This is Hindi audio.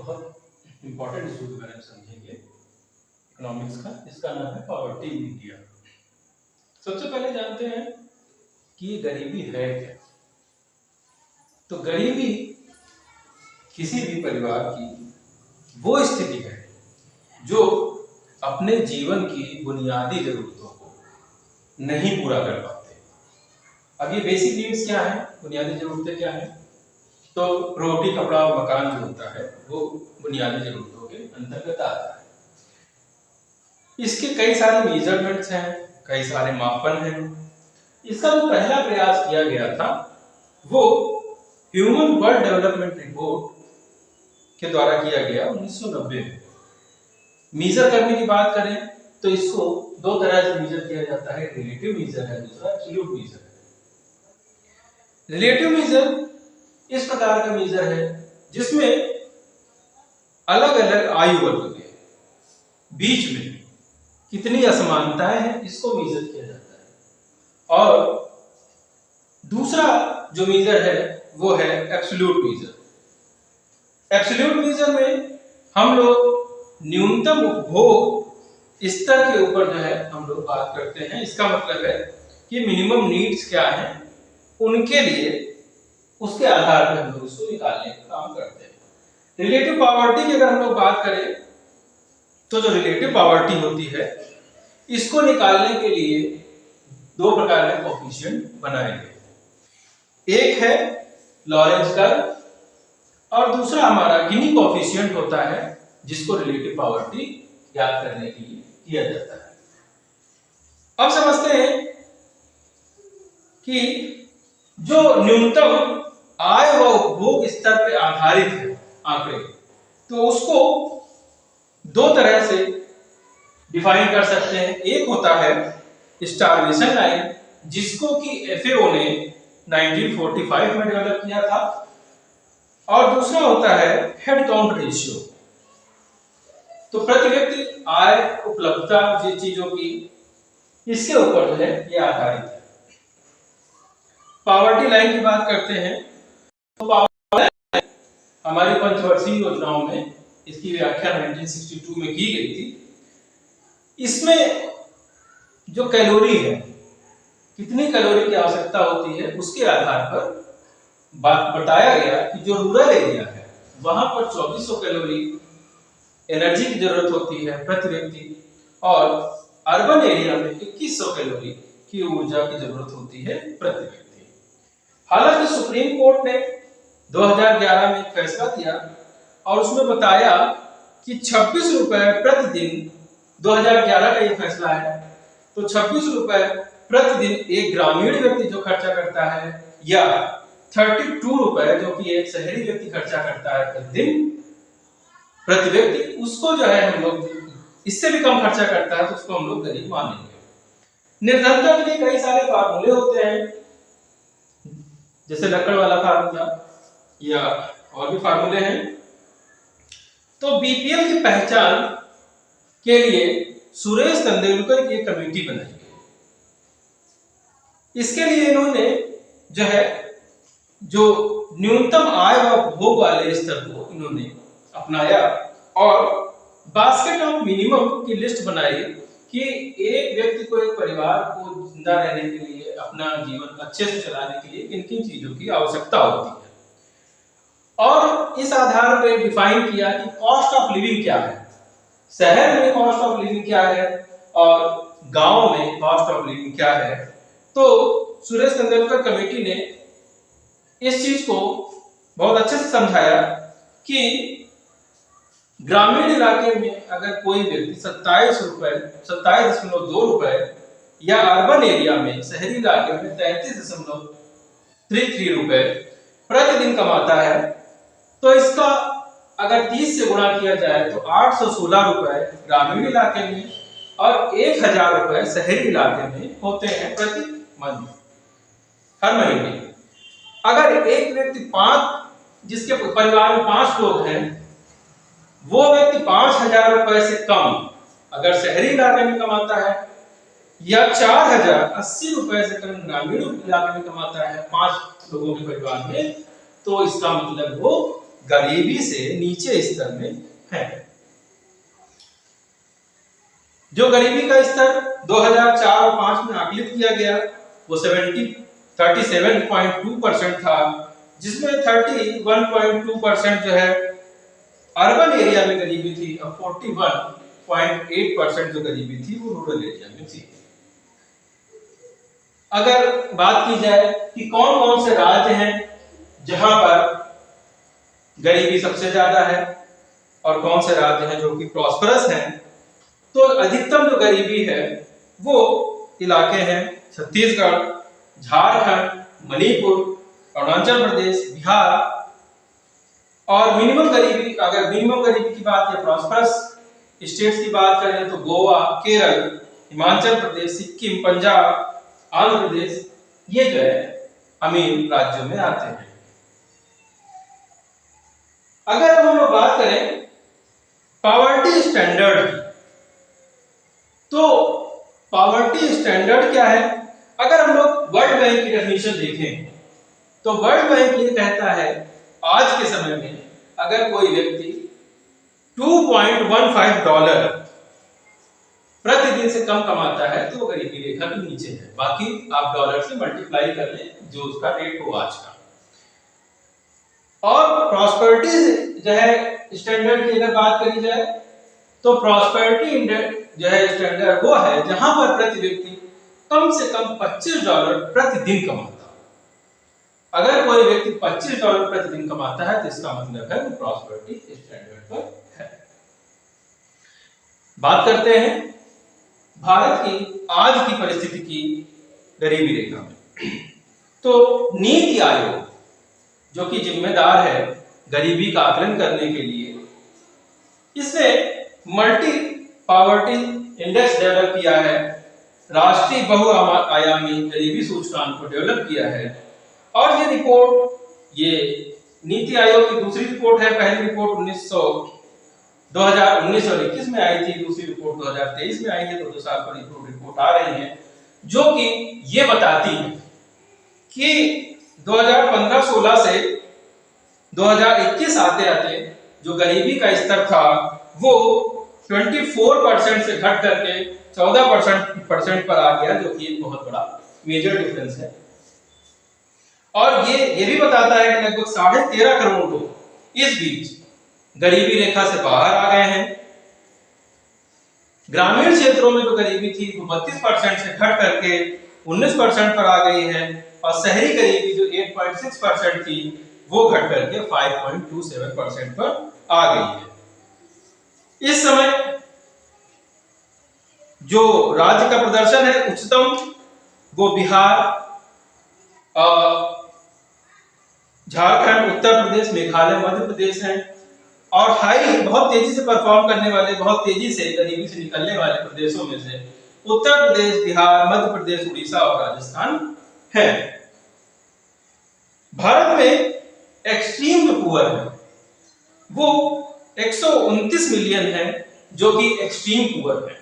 बहुत इंपॉर्टेंट इशू के बारे में समझेंगे इकोनॉमिक्स का। इसका नाम है पॉवर्टी इन इंडिया। सबसे पहले जानते हैं कि ये गरीबी है क्या। तो गरीबी किसी भी परिवार की वो स्थिति है जो अपने जीवन की बुनियादी जरूरतों को नहीं पूरा कर पाते। अब ये बेसिक नीड्स क्या है, बुनियादी जरूरतें क्या है? तो रोटी कपड़ा और मकान जो होता है वो बुनियादी जरूरतों के अंतर्गत आता है। इसके कई सारे मेजरमेंट्स हैं, कई सारे मापन हैं। इसका जो पहला प्रयास किया गया था वो ह्यूमन वर्ल्ड डेवलपमेंट रिपोर्ट के द्वारा किया गया 1990 में। मेजर करने की बात करें तो इसको दो तरह से मेजर किया जाता है, रिलेटिव मेजर है, दूसरा एब्सोल्यूट मेजर है। रिलेटिव मेजर इस प्रकार का मेजर है जिसमें अलग अलग आयु वर्ग के बीच में कितनी असमानताएं हैं इसको मेजर किया जाता है। और दूसरा जो मेजर है वो है एब्सोल्यूट मेजर। एब्सोल्यूट मेजर में हम लोग न्यूनतम उपभोग स्तर के ऊपर जो है हम लोग बात करते हैं। इसका मतलब है कि मिनिमम नीड्स क्या हैं उनके लिए उसके आधार पर हम लोग उसको निकालने का काम करते हैं। रिलेटिव पॉवर्टी की अगर हम लोग बात करें तो जो रिलेटिव पॉवर्टी होती है इसको निकालने के लिए दो प्रकार के कोएफिशिएंट बनाए गए। एक है लॉरेंज कर्व और दूसरा हमारा गिनी कोएफिशिएंट होता है जिसको रिलेटिव पॉवर्टी ज्ञात करने के लिए किया जाता है। अब समझते हैं कि जो न्यूनतम आय व उपभोग स्तर पर आधारित है आंकड़े, तो उसको दो तरह से डिफाइन कर सकते हैं। एक होता है स्टारवेशन लाइन जिसको कि एफएओ ने 1945 में डेवलप किया था, और दूसरा होता है हेड काउंट रेशियो। तो प्रति व्यक्ति आय उपलब्धता ये चीजों की इसके ऊपर जो है ये आधारित है। पॉवर्टी लाइन की बात करते हैं तो पॉवर्टी लाइन हमारी पंचवर्षीय योजनाओं में इसकी व्याख्या 1962 में की गई थी। इसमें जो कैलोरी है, कितनी कैलोरी की आवश्यकता होती है उसके आधार पर बताया गया कि जो रूरल एरिया है वहां पर 2400 कैलोरी एनर्जी की जरूरत होती है प्रति व्यक्ति, और अर्बन एरिया में 2100 कैलोरी की ऊर्जा की जरूरत होती है प्रति व्यक्ति। हालांकि सुप्रीम कोर्ट ने 2011 में फैसला दिया और उसमें बताया कि 26 रुपए प्रतिदिन, 2011 का ये फैसला है, तो 26 रुपए प्रतिदिन एक ग्रामीण व्यक्ति जो खर्चा करता है या 32 रुपए जो कि एक शहरी व्यक्ति खर्चा करता है प्रतिदिन प्रति व्यक्ति, उसको जो है हम लोग इससे भी कम खर्चा करता है तो उसको हम लोग गरीब मानेंगे। निर्धनता के लिए कई सारे फार्मूले होते हैं, जैसे लक्कड़ वाला फार्मूला या और भी फार्मूले हैं। तो बीपीएल की पहचान के लिए सुरेश तेंदुलकर की एक कमेटी बनाई गई। इसके लिए इन्होंने जो है जो न्यूनतम आय व उपभोग वाले स्तर को इन्होंने अपनाया और बास्केट ऑफ मिनिमम की लिस्ट बनाई कि एक व्यक्ति को, एक परिवार को जिंदा रहने के लिए, अपना जीवन अच्छे से चलाने के लिए किन किन चीजों की आवश्यकता होती है, और इस आधार पर डिफाइन किया कि कॉस्ट ऑफ लिविंग क्या है, शहर में कॉस्ट ऑफ लिविंग क्या है और गांव में कॉस्ट ऑफ लिविंग क्या है। तो सुरेश तेंदुलकर कमेटी ने इस चीज को बहुत अच्छे से समझाया कि ग्रामीण इलाके में अगर कोई व्यक्ति 27.2 रुपए या अर्बन एरिया में, शहरी इलाके में 33.33 रुपए प्रतिदिन कमाता है, तो इसका अगर 30 से गुणा किया जाए तो 816 रुपए ग्रामीण इलाके में और 1000 रुपए शहरी इलाके में होते हैं प्रति मंथ, हर महीने। अगर एक व्यक्ति जिसके परिवार में 5 लोग हैं, वो व्यक्ति 5000 रुपए से कम अगर शहरी इलाके में कमाता है या 4080 रुपए से कम ग्रामीण इलाके में कमाता है 5 लोगों के परिवार में, तो इसका मतलब वो गरीबी से नीचे स्तर में है। जो गरीबी का स्तर 2004 और 5 में आकलित किया गया वो 37.2% था, जिसमें 31.2% जो है अर्बन एरिया में गरीबी थी और 41.8% जो गरीबी थी वो रूरल एरिया में थी। अगर बात की जाए कि कौन कौन से राज्य हैं जहां पर गरीबी सबसे ज्यादा है और कौन से राज्य हैं जो कि प्रॉस्परस हैं, तो अधिकतम जो गरीबी है वो इलाके हैं छत्तीसगढ़, झारखंड, मणिपुर, अरुणाचल प्रदेश, बिहार। और मिनिमम गरीबी, अगर मिनिमम गरीबी की बात या प्रॉस्परस स्टेट्स की बात करें तो गोवा, केरल, हिमाचल प्रदेश, सिक्किम, पंजाब, आंध्र प्रदेश, ये जो है अमीर राज्यों में आते हैं। अगर हम लोग बात करें पॉवर्टी स्टैंडर्ड की, तो पॉवर्टी स्टैंडर्ड क्या है? अगर हम लोग वर्ल्ड बैंक की डेफिनेशन देखें तो वर्ल्ड बैंक ये कहता है आज के समय में अगर कोई व्यक्ति $2.15 प्रतिदिन से कम कमाता है तो वो गरीबी रेखा के नीचे है। बाकी आप डॉलर से मल्टीप्लाई कर लें जो उसका रेट हो आज का। और प्रॉस्पेरिटी जो है स्टैंडर्ड की अगर बात करी जाए तो प्रॉस्पेरिटी इंडेक्स जो है स्टैंडर्ड वो है जहां पर प्रति व्यक्ति कम से कम $25 प्रतिदिन कमाता है। अगर कोई व्यक्ति $25 प्रतिदिन कमाता है तो इसका मतलब है वो प्रॉस्पेरिटी स्टैंडर्ड पर है। बात करते हैं भारत की आज की परिस्थिति की गरीबी रेखा में। तो नीति आयोग जो कि जिम्मेदार है गरीबी का आकलन करने के लिए, इसने मल्टी पॉवर्टी इंडेक्स डेवलप किया है, राष्ट्रीय बहुआयामी गरीबी सूचकांक को डेवलप किया है। और ये रिपोर्ट, ये नीति आयोग की दूसरी रिपोर्ट है। पहली रिपोर्ट 2019 और 21 में आई थी, दूसरी रिपोर्ट 2023 में आई है, तो 2 साल पर रिपोर्ट आ रही है जो कि ये बताती है कि 2015-16 से 2021 आते आते जो गरीबी का स्तर था वो 24% से घट करके 14% पर आ गया, जो कि एक बहुत बड़ा मेजर डिफरेंस है। और ये भी बताता है कि लगभग 13.5 करोड़ लोग इस बीच गरीबी रेखा से बाहर आ गए हैं। ग्रामीण क्षेत्रों में जो गरीबी थी वो 32% से घट करके 19% पर आ गई है, और शहरी गरीबी जो 8.6% थी वो घट करके 5.27% पर आ गई है। इस समय जो राज्य का प्रदर्शन है उच्चतम वो बिहार, झारखंड, उत्तर प्रदेश, मेघालय, मध्य प्रदेश हैं। और हाई बहुत तेजी से परफॉर्म करने वाले, बहुत तेजी से गरीबी से निकलने वाले प्रदेशों में से उत्तर प्रदेश, बिहार, मध्य प्रदेश, उड़ीसा और राजस्थान है। भारत में एक्सट्रीम जो पुअर है वो 129 मिलियन है, जो कि एक्सट्रीम पुअर है।